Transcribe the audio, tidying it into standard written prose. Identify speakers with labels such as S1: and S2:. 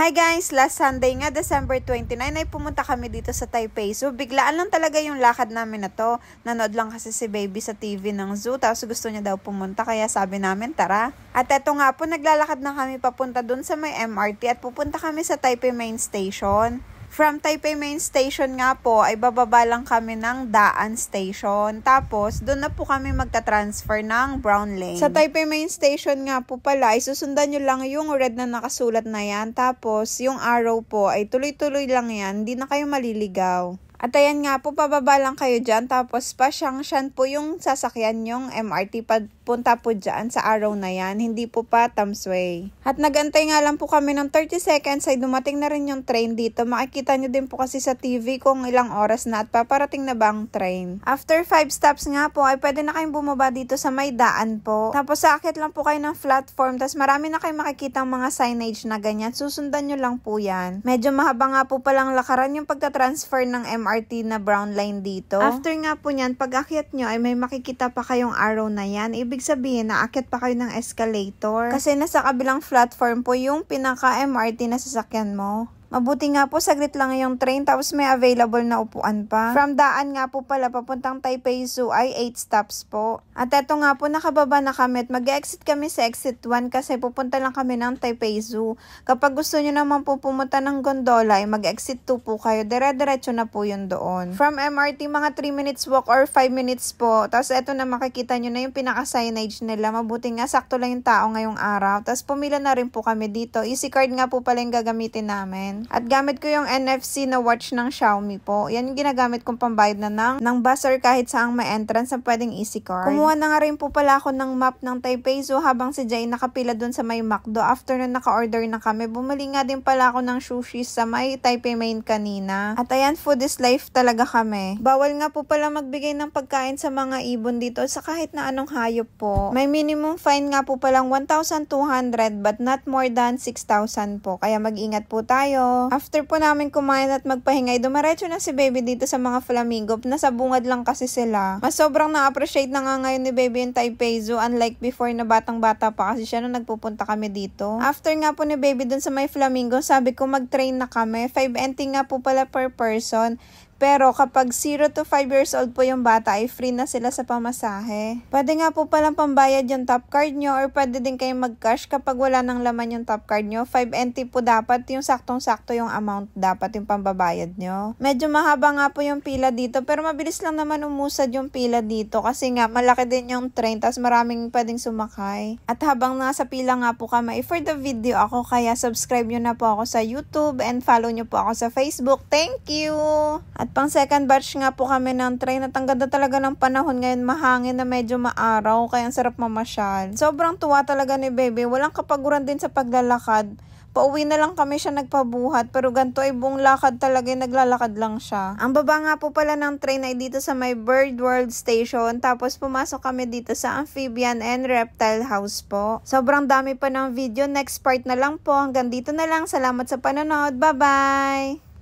S1: Hi guys! Last Sunday nga, December 29, ay pumunta kami dito sa Taipei Zoo. Biglaan lang talaga yung lakad namin na to. Nanood lang kasi si baby sa TV ng zoo, tapos gusto niya daw pumunta, kaya sabi namin tara. At eto nga po, naglalakad na kami papunta dun sa may MRT at pupunta kami sa Taipei Main Station. From Taipei Main Station nga po, ay bababa lang kami ng Daan Station. Tapos, doon na po kami magta-transfer ng Brown Lane. Sa Taipei Main Station nga po pala, ay susundan nyo lang yung red na nakasulat na yan. Tapos, yung arrow po ay tuloy-tuloy lang yan. Hindi na kayo maliligaw. At ayan nga po, pababa lang kayo dyan. Tapos, pa-Xiangshan po yung sasakyan yung MRT punta po dyan sa arrow na yan. Hindi po pa Tamsui. At nagantay nga lang po kami ng 30 seconds ay dumating na rin yung train dito. Makikita nyo din po kasi sa TV kung ilang oras na at paparating na ba ang train. After 5 stops nga po ay pwede na kayong bumaba dito sa may daan po. Tapos saakit lang po kayo ng platform. Tapos marami na kayong makikita mga signage na ganyan. Susundan nyo lang po yan. Medyo mahaba nga po palang lakaran yung pagta-transfer ng MRT na brown line dito. After nga po nyan, pag akyat nyo ay may makikita pa kayong arrow na yan. Ibig sabihin na akyat pa kayo ng escalator. Kasi nasa kabilang platform po yung pinaka-MRT na sasakyan mo. Mabuti nga po, saglit lang yung train tapos may available na upuan pa. From Daan nga po pala, papuntang Taipei Zoo ay 8 stops po. At eto nga po, nakababa na kami at mag-exit kami sa exit 1 kasi pupunta lang kami ng Taipei Zoo. Kapag gusto nyo naman po pumunta ng gondola ay mag-exit 2 po kayo. Dire-diretso na po yun doon. From MRT, mga 3 minutes walk or 5 minutes po. Tapos eto na makikita nyo na yung pinaka-signage nila. Mabuti nga, sakto lang yung tao ngayong araw. Tapos pumila na rin po kami dito. Easy card nga po pala yung gagamitin namin. At gamit ko yung NFC na watch ng Xiaomi po. Yan yung ginagamit kong pambayad na ng bus or kahit saang may entrance na pwedeng easy card. Kumuha na nga rin po pala ako ng map ng Taipei Zoo habang si Jay nakapila dun sa may McDo. After nun naka-order na kami, bumili nga din pala ako ng sushi sa may Taipei Main kanina. At ayan, food is life talaga kami. Bawal nga po pala magbigay ng pagkain sa mga ibon dito sa kahit na anong hayop po. May minimum fine nga po palang 1,200 but not more than 6,000 po. Kaya mag-ingat po tayo. After po namin kumain at magpahingay, dumaretso na si baby dito sa mga flamingo. Nasa bungad lang kasi sila. Mas sobrang na-appreciate na nga ngayon ni baby yung Taipei Zoo. Unlike before na batang-bata pa kasi siya nung nagpupunta kami dito. After nga po ni baby dun sa may flamingo, sabi ko mag-train na kami. 5 NT nga po pala per person. Pero kapag 0 to 5 years old po yung bata ay free na sila sa pamasahe. Pwede nga po palang pambayad yung top card nyo or pwede din kayong mag-cash kapag wala nang laman yung top card nyo. 5 NT po dapat yung saktong-sakto yung amount dapat yung pambabayad nyo. Medyo mahaba nga po yung pila dito pero mabilis lang naman umusad yung pila dito kasi nga malaki din yung train tas maraming pwedeng sumakay. At habang nasa pila nga po kami, for the video ako kaya subscribe nyo na po ako sa YouTube and follow nyo po ako sa Facebook. Thank you! At pang second batch nga po kami ng train at ang ganda talaga ng panahon ngayon, mahangin na medyo maaraw kaya ang sarap mamasyal. Sobrang tuwa talaga ni baby, walang kapaguran din sa paglalakad. Pauwi na lang kami siya nagpabuhat pero ganito ay buong lakad talaga, naglalakad lang siya. Ang baba nga po pala ng train ay dito sa may Bird World Station tapos pumasok kami dito sa Amphibian and Reptile House po. Sobrang dami pa ng video, next part na lang po. Hanggang dito na lang, salamat sa panonood, bye bye!